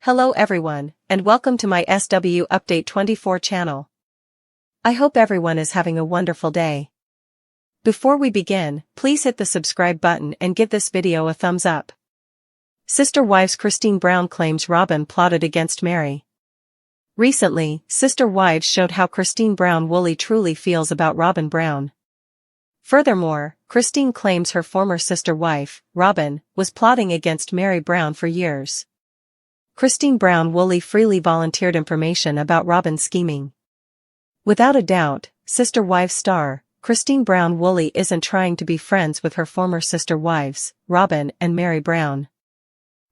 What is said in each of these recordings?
Hello everyone, and welcome to my SW Update 24 channel. I hope everyone is having a wonderful day. Before we begin, please hit the subscribe button and give this video a thumbs up. Sister Wives Christine Brown claims Robyn plotted against Meri. Recently, Sister Wives showed how Christine Brown truly feels about Robyn Brown. Furthermore, Christine claims her former sister wife, Robyn, was plotting against Meri Brown for years. Christine Brown freely volunteered information about Robyn's scheming. Without a doubt, Sister Wives star, Christine Brown isn't trying to be friends with her former sister wives, Robyn and Meri Brown.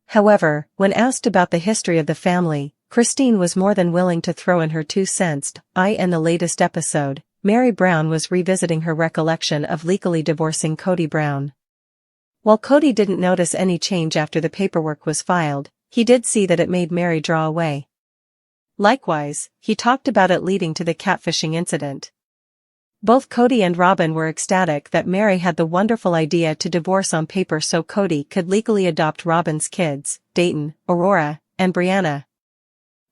However, when asked about the history of the family, Christine was more than willing to throw in her 2 cents. In the latest episode, Meri Brown was revisiting her recollection of legally divorcing Kody Brown. While Kody didn't notice any change after the paperwork was filed, he did see that it made Meri draw away. Likewise, he talked about it leading to the catfishing incident. Both Kody and Robyn were ecstatic that Meri had the wonderful idea to divorce on paper so Kody could legally adopt Robyn's kids, Dayton, Aurora, and Brianna.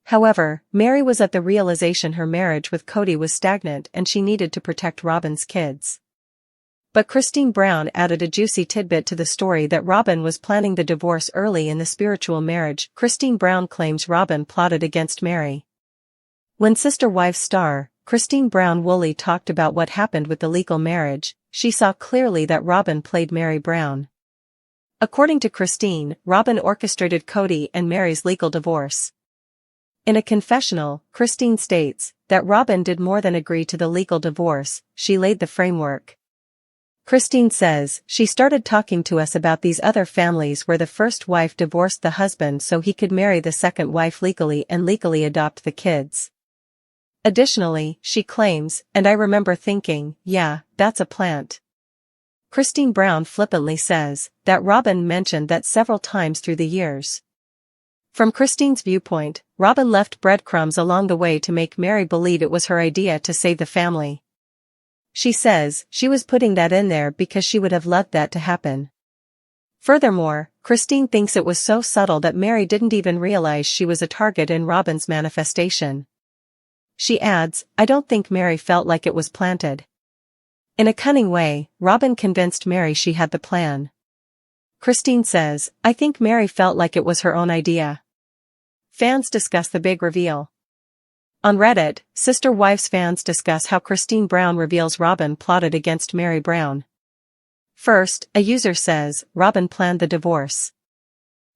However, Meri was at the realization her marriage with Kody was stagnant and she needed to protect Robyn's kids. But Christine Brown added a juicy tidbit to the story that Robyn was planning the divorce early in the spiritual marriage. Christine Brown claims Robyn plotted against Meri. When Sister Wives star, Christine Brown talked about what happened with the legal marriage, she saw clearly that Robyn played Meri Brown. According to Christine, Robyn orchestrated Kody and Meri's legal divorce. In a confessional, Christine states that Robyn did more than agree to the legal divorce, she laid the framework. Christine says, she started talking to us about these other families where the first wife divorced the husband so he could marry the second wife legally and legally adopt the kids. Additionally, she claims, and I remember thinking, yeah, that's a plant. Christine Brown flippantly says that Robyn mentioned that several times through the years. From Christine's viewpoint, Robyn left breadcrumbs along the way to make Meri believe it was her idea to save the family. She says she was putting that in there because she would have loved that to happen. Furthermore, Christine thinks it was so subtle that Meri didn't even realize she was a target in Robyn's manifestation. She adds, I don't think Meri felt like it was planted. In a cunning way, Robyn convinced Meri she had the plan. Christine says, I think Meri felt like it was her own idea. Fans discuss the big reveal. On Reddit, Sister Wives fans discuss how Christine Brown reveals Robyn plotted against Meri Brown. First, a user says, Robyn planned the divorce.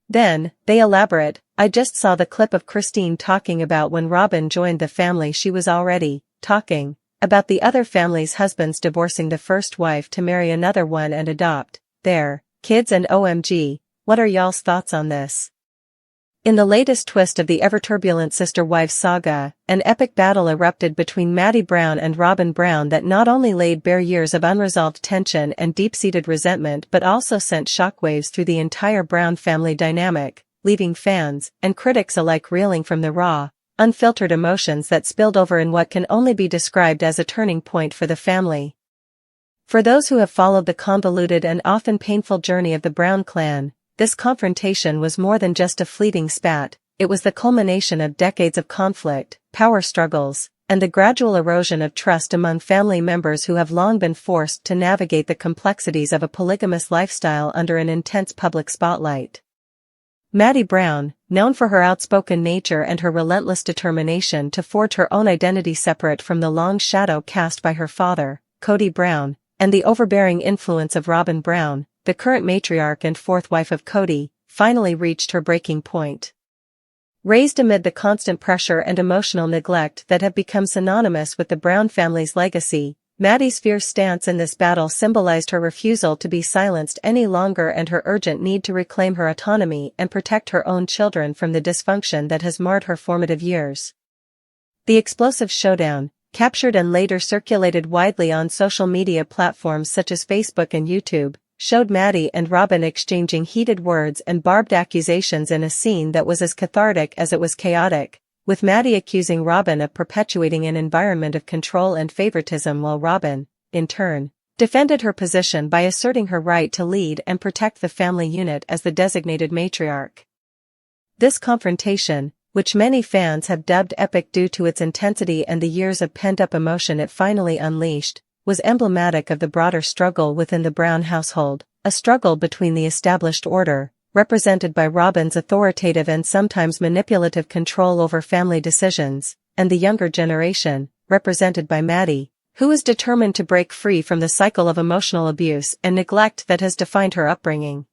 Then, they elaborate, I just saw the clip of Christine talking about when Robyn joined the family she was already talking about the other family's husbands divorcing the first wife to marry another one and adopt their kids and OMG, what are y'all's thoughts on this? In the latest twist of the ever-turbulent Sister Wives saga, an epic battle erupted between Meri Brown and Robyn Brown that not only laid bare years of unresolved tension and deep-seated resentment but also sent shockwaves through the entire Brown family dynamic, leaving fans and critics alike reeling from the raw, unfiltered emotions that spilled over in what can only be described as a turning point for the family. For those who have followed the convoluted and often painful journey of the Brown clan, this confrontation was more than just a fleeting spat, it was the culmination of decades of conflict, power struggles, and the gradual erosion of trust among family members who have long been forced to navigate the complexities of a polygamous lifestyle under an intense public spotlight. Meri Brown, known for her outspoken nature and her relentless determination to forge her own identity separate from the long shadow cast by her father, Kody Brown, and the overbearing influence of Robyn Brown, the current matriarch and fourth wife of Kody, finally reached her breaking point. Raised amid the constant pressure and emotional neglect that have become synonymous with the Brown family's legacy, Meri's fierce stance in this battle symbolized her refusal to be silenced any longer and her urgent need to reclaim her autonomy and protect her own children from the dysfunction that has marred her formative years. The explosive showdown, captured and later circulated widely on social media platforms such as Facebook and YouTube, showed Meri and Robyn exchanging heated words and barbed accusations in a scene that was as cathartic as it was chaotic, with Meri accusing Robyn of perpetuating an environment of control and favoritism while Robyn, in turn, defended her position by asserting her right to lead and protect the family unit as the designated matriarch. This confrontation, which many fans have dubbed epic due to its intensity and the years of pent-up emotion it finally unleashed, was emblematic of the broader struggle within the Brown household, a struggle between the established order, represented by Robyn's authoritative and sometimes manipulative control over family decisions, and the younger generation, represented by Meri, who is determined to break free from the cycle of emotional abuse and neglect that has defined her upbringing.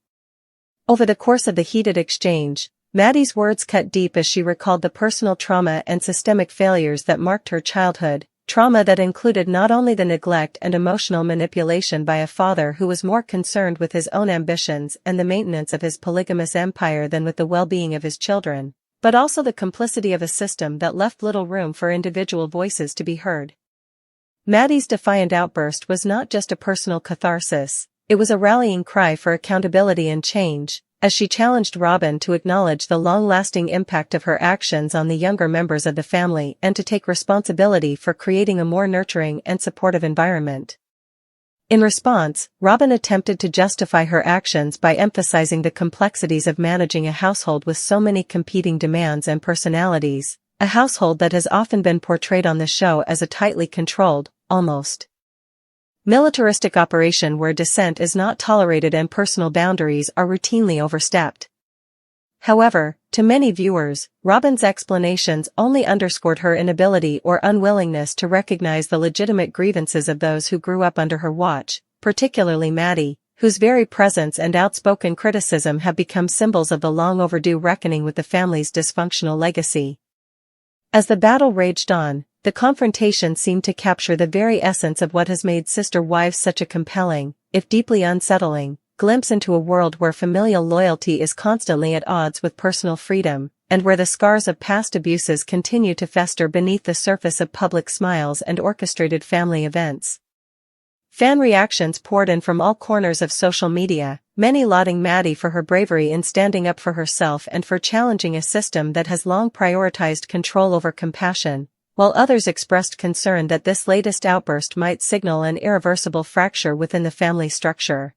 Over the course of the heated exchange, Meri's words cut deep as she recalled the personal trauma and systemic failures that marked her childhood, trauma that included not only the neglect and emotional manipulation by a father who was more concerned with his own ambitions and the maintenance of his polygamous empire than with the well-being of his children, but also the complicity of a system that left little room for individual voices to be heard. Meri's defiant outburst was not just a personal catharsis, it was a rallying cry for accountability and change, as she challenged Robyn to acknowledge the long-lasting impact of her actions on the younger members of the family and to take responsibility for creating a more nurturing and supportive environment. In response, Robyn attempted to justify her actions by emphasizing the complexities of managing a household with so many competing demands and personalities, a household that has often been portrayed on the show as a tightly controlled, almost militaristic operation where dissent is not tolerated and personal boundaries are routinely overstepped. However, to many viewers, Robyn's explanations only underscored her inability or unwillingness to recognize the legitimate grievances of those who grew up under her watch, particularly Meri, whose very presence and outspoken criticism have become symbols of the long-overdue reckoning with the family's dysfunctional legacy. As the battle raged on, the confrontation seemed to capture the very essence of what has made Sister Wives such a compelling, if deeply unsettling, glimpse into a world where familial loyalty is constantly at odds with personal freedom, and where the scars of past abuses continue to fester beneath the surface of public smiles and orchestrated family events. Fan reactions poured in from all corners of social media, many lauding Meri for her bravery in standing up for herself and for challenging a system that has long prioritized control over compassion, while others expressed concern that this latest outburst might signal an irreversible fracture within the family structure.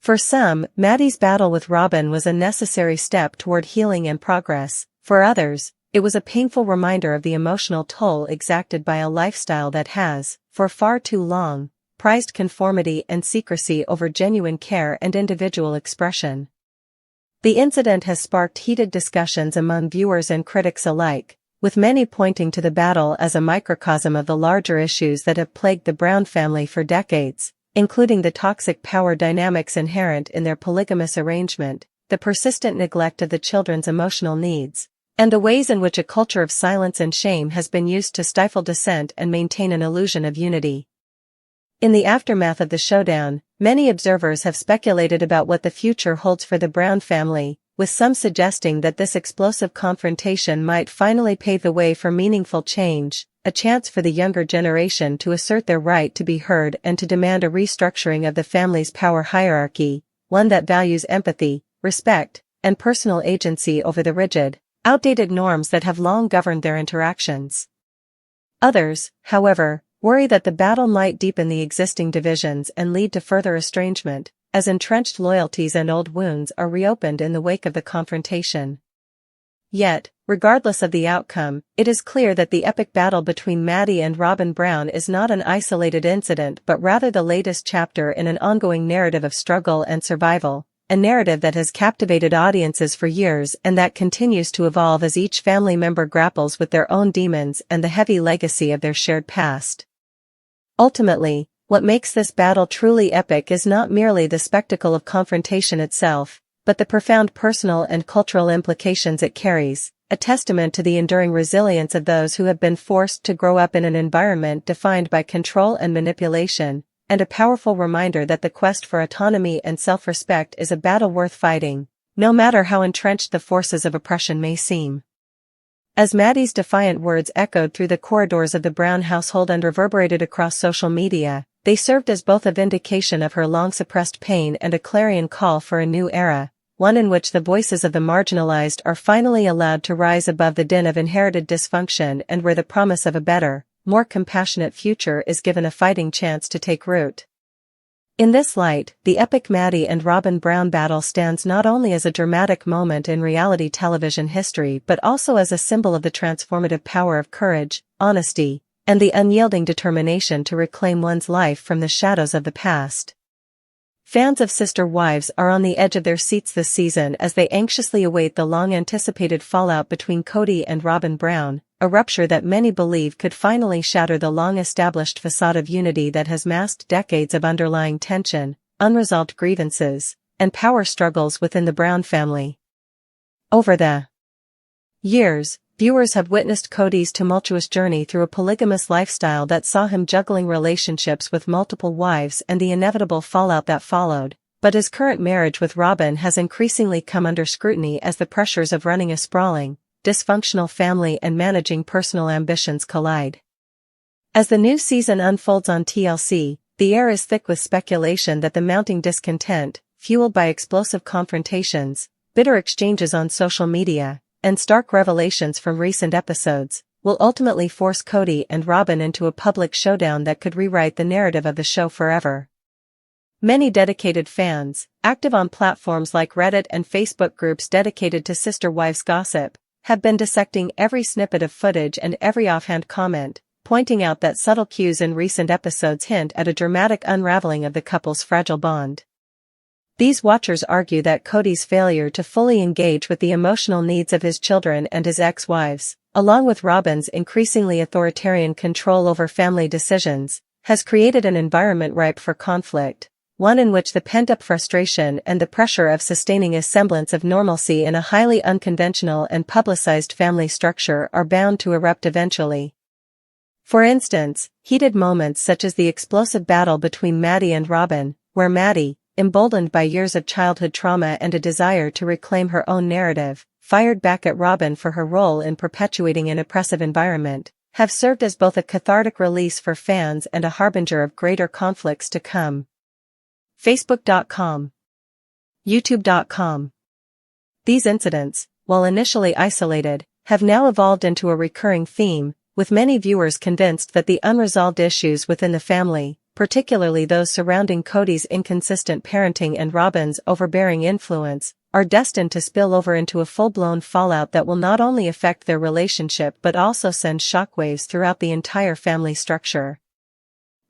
For some, Meri's battle with Robyn was a necessary step toward healing and progress. For others, it was a painful reminder of the emotional toll exacted by a lifestyle that has, for far too long, prized conformity and secrecy over genuine care and individual expression. The incident has sparked heated discussions among viewers and critics alike, with many pointing to the battle as a microcosm of the larger issues that have plagued the Brown family for decades, including the toxic power dynamics inherent in their polygamous arrangement, the persistent neglect of the children's emotional needs, and the ways in which a culture of silence and shame has been used to stifle dissent and maintain an illusion of unity. In the aftermath of the showdown, many observers have speculated about what the future holds for the Brown family, with some suggesting that this explosive confrontation might finally pave the way for meaningful change, a chance for the younger generation to assert their right to be heard and to demand a restructuring of the family's power hierarchy, one that values empathy, respect, and personal agency over the rigid, outdated norms that have long governed their interactions. Others, however, worry that the battle might deepen the existing divisions and lead to further estrangement, as entrenched loyalties and old wounds are reopened in the wake of the confrontation. Yet, regardless of the outcome, it is clear that the epic battle between Meri and Robyn Brown is not an isolated incident but rather the latest chapter in an ongoing narrative of struggle and survival, a narrative that has captivated audiences for years and that continues to evolve as each family member grapples with their own demons and the heavy legacy of their shared past. Ultimately, what makes this battle truly epic is not merely the spectacle of confrontation itself, but the profound personal and cultural implications it carries, a testament to the enduring resilience of those who have been forced to grow up in an environment defined by control and manipulation, and a powerful reminder that the quest for autonomy and self-respect is a battle worth fighting, no matter how entrenched the forces of oppression may seem. As Meri's defiant words echoed through the corridors of the Brown household and reverberated across social media, they served as both a vindication of her long-suppressed pain and a clarion call for a new era, one in which the voices of the marginalized are finally allowed to rise above the din of inherited dysfunction and where the promise of a better, more compassionate future is given a fighting chance to take root. In this light, the epic Maddie and Robyn Brown battle stands not only as a dramatic moment in reality television history but also as a symbol of the transformative power of courage, honesty, and the unyielding determination to reclaim one's life from the shadows of the past. Fans of Sister Wives are on the edge of their seats this season as they anxiously await the long-anticipated fallout between Kody and Robyn Brown, a rupture that many believe could finally shatter the long-established facade of unity that has masked decades of underlying tension, unresolved grievances, and power struggles within the Brown family. Over the years, viewers have witnessed Kody's tumultuous journey through a polygamous lifestyle that saw him juggling relationships with multiple wives and the inevitable fallout that followed, but his current marriage with Robyn has increasingly come under scrutiny as the pressures of running a sprawling, dysfunctional family and managing personal ambitions collide. As the new season unfolds on TLC, the air is thick with speculation that the mounting discontent, fueled by explosive confrontations, bitter exchanges on social media, and stark revelations from recent episodes, will ultimately force Kody and Robyn into a public showdown that could rewrite the narrative of the show forever. Many dedicated fans, active on platforms like Reddit and Facebook groups dedicated to Sister Wives gossip, have been dissecting every snippet of footage and every offhand comment, pointing out that subtle cues in recent episodes hint at a dramatic unraveling of the couple's fragile bond. These watchers argue that Kody's failure to fully engage with the emotional needs of his children and his ex-wives, along with Robyn's increasingly authoritarian control over family decisions, has created an environment ripe for conflict, one in which the pent-up frustration and the pressure of sustaining a semblance of normalcy in a highly unconventional and publicized family structure are bound to erupt eventually. For instance, heated moments such as the explosive battle between Maddie and Robyn, where Maddie, emboldened by years of childhood trauma and a desire to reclaim her own narrative, fired back at Robyn for her role in perpetuating an oppressive environment, have served as both a cathartic release for fans and a harbinger of greater conflicts to come. Facebook.com. YouTube.com. These incidents, while initially isolated, have now evolved into a recurring theme, with many viewers convinced that the unresolved issues within the family, particularly those surrounding Kody's inconsistent parenting and Robyn's overbearing influence, are destined to spill over into a full-blown fallout that will not only affect their relationship but also send shockwaves throughout the entire family structure.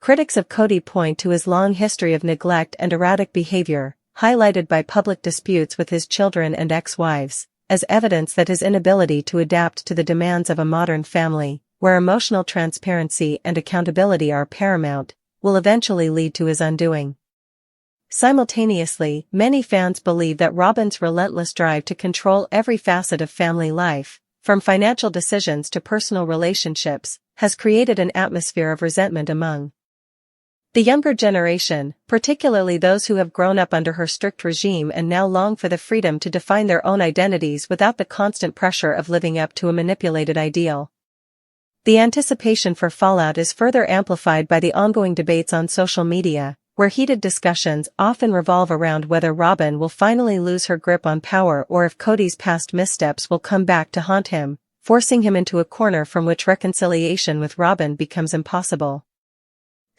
Critics of Kody point to his long history of neglect and erratic behavior, highlighted by public disputes with his children and ex-wives, as evidence that his inability to adapt to the demands of a modern family, where emotional transparency and accountability are paramount, will eventually lead to his undoing. Simultaneously, many fans believe that Robyn's relentless drive to control every facet of family life, from financial decisions to personal relationships, has created an atmosphere of resentment among the younger generation, particularly those who have grown up under her strict regime and now long for the freedom to define their own identities without the constant pressure of living up to a manipulated ideal. The anticipation for fallout is further amplified by the ongoing debates on social media, where heated discussions often revolve around whether Robyn will finally lose her grip on power or if Kody's past missteps will come back to haunt him, forcing him into a corner from which reconciliation with Robyn becomes impossible.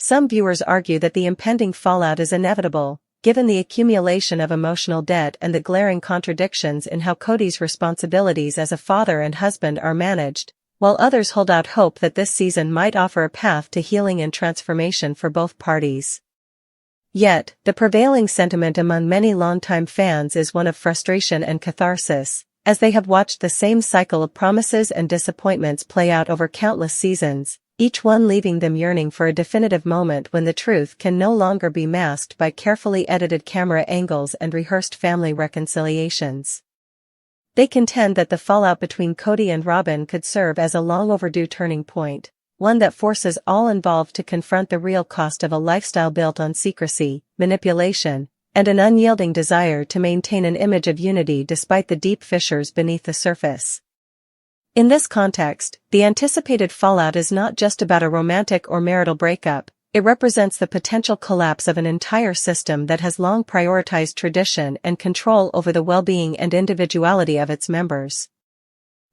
Some viewers argue that the impending fallout is inevitable, given the accumulation of emotional debt and the glaring contradictions in how Kody's responsibilities as a father and husband are managed, while others hold out hope that this season might offer a path to healing and transformation for both parties. Yet, the prevailing sentiment among many longtime fans is one of frustration and catharsis, as they have watched the same cycle of promises and disappointments play out over countless seasons, each one leaving them yearning for a definitive moment when the truth can no longer be masked by carefully edited camera angles and rehearsed family reconciliations. They contend that the fallout between Kody and Robyn could serve as a long-overdue turning point, one that forces all involved to confront the real cost of a lifestyle built on secrecy, manipulation, and an unyielding desire to maintain an image of unity despite the deep fissures beneath the surface. In this context, the anticipated fallout is not just about a romantic or marital breakup, it represents the potential collapse of an entire system that has long prioritized tradition and control over the well-being and individuality of its members.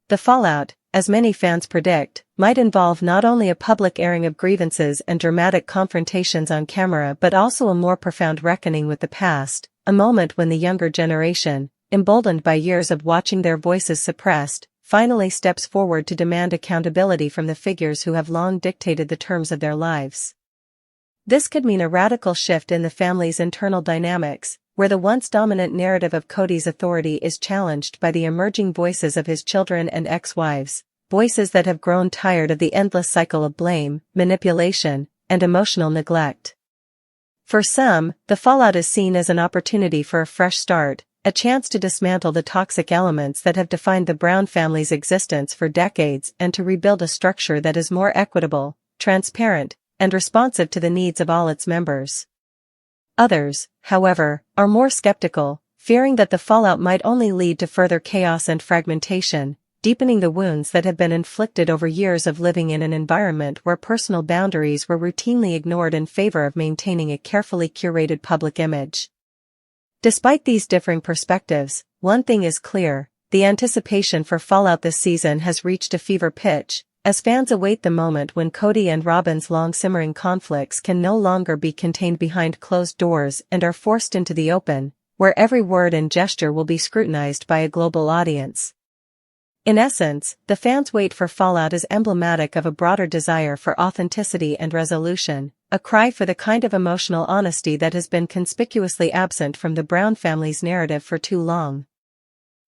The fallout, as many fans predict, might involve not only a public airing of grievances and dramatic confrontations on camera but also a more profound reckoning with the past, a moment when the younger generation, emboldened by years of watching their voices suppressed, finally steps forward to demand accountability from the figures who have long dictated the terms of their lives. This could mean a radical shift in the family's internal dynamics, where the once dominant narrative of Cody's authority is challenged by the emerging voices of his children and ex-wives, voices that have grown tired of the endless cycle of blame, manipulation, and emotional neglect. For some, the fallout is seen as an opportunity for a fresh start, a chance to dismantle the toxic elements that have defined the Brown family's existence for decades and to rebuild a structure that is more equitable, transparent, and responsive to the needs of all its members. Others, however, are more skeptical, fearing that the fallout might only lead to further chaos and fragmentation, deepening the wounds that have been inflicted over years of living in an environment where personal boundaries were routinely ignored in favor of maintaining a carefully curated public image. Despite these differing perspectives, one thing is clear: the anticipation for fallout this season has reached a fever pitch, as fans await the moment when Cody and Robyn's long-simmering conflicts can no longer be contained behind closed doors and are forced into the open, where every word and gesture will be scrutinized by a global audience. In essence, the fans' wait for fallout is emblematic of a broader desire for authenticity and resolution, a cry for the kind of emotional honesty that has been conspicuously absent from the Brown family's narrative for too long.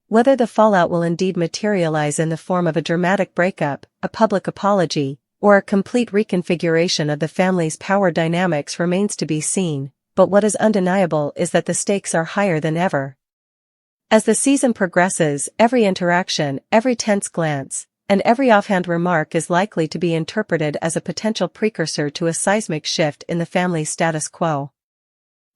Whether the fallout will indeed materialize in the form of a dramatic breakup, a public apology, or a complete reconfiguration of the family's power dynamics remains to be seen, but what is undeniable is that the stakes are higher than ever. As the season progresses, every interaction, every tense glance, and every offhand remark is likely to be interpreted as a potential precursor to a seismic shift in the family's status quo.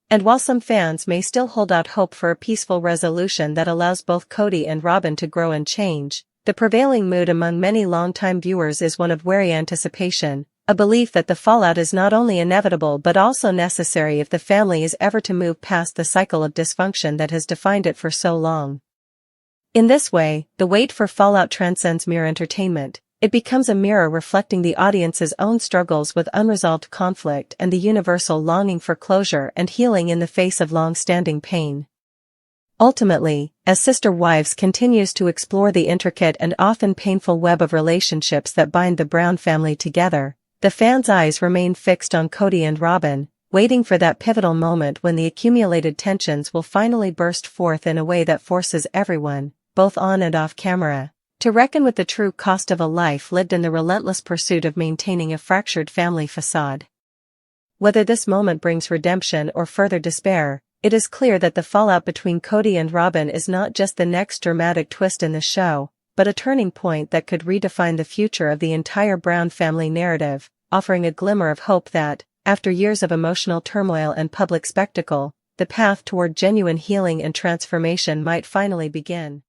And while some fans may still hold out hope for a peaceful resolution that allows both Cody and Robyn to grow and change, the prevailing mood among many longtime viewers is one of wary anticipation, a belief that the fallout is not only inevitable but also necessary if the family is ever to move past the cycle of dysfunction that has defined it for so long. In this way, the wait for fallout transcends mere entertainment. It becomes a mirror reflecting the audience's own struggles with unresolved conflict and the universal longing for closure and healing in the face of long-standing pain. Ultimately, as Sister Wives continues to explore the intricate and often painful web of relationships that bind the Brown family together, the fans' eyes remain fixed on Cody and Robyn, waiting for that pivotal moment when the accumulated tensions will finally burst forth in a way that forces everyone, both on and off camera, to reckon with the true cost of a life lived in the relentless pursuit of maintaining a fractured family facade. Whether this moment brings redemption or further despair, it is clear that the fallout between Cody and Robyn is not just the next dramatic twist in the show, but a turning point that could redefine the future of the entire Brown family narrative, offering a glimmer of hope that, after years of emotional turmoil and public spectacle, the path toward genuine healing and transformation might finally begin.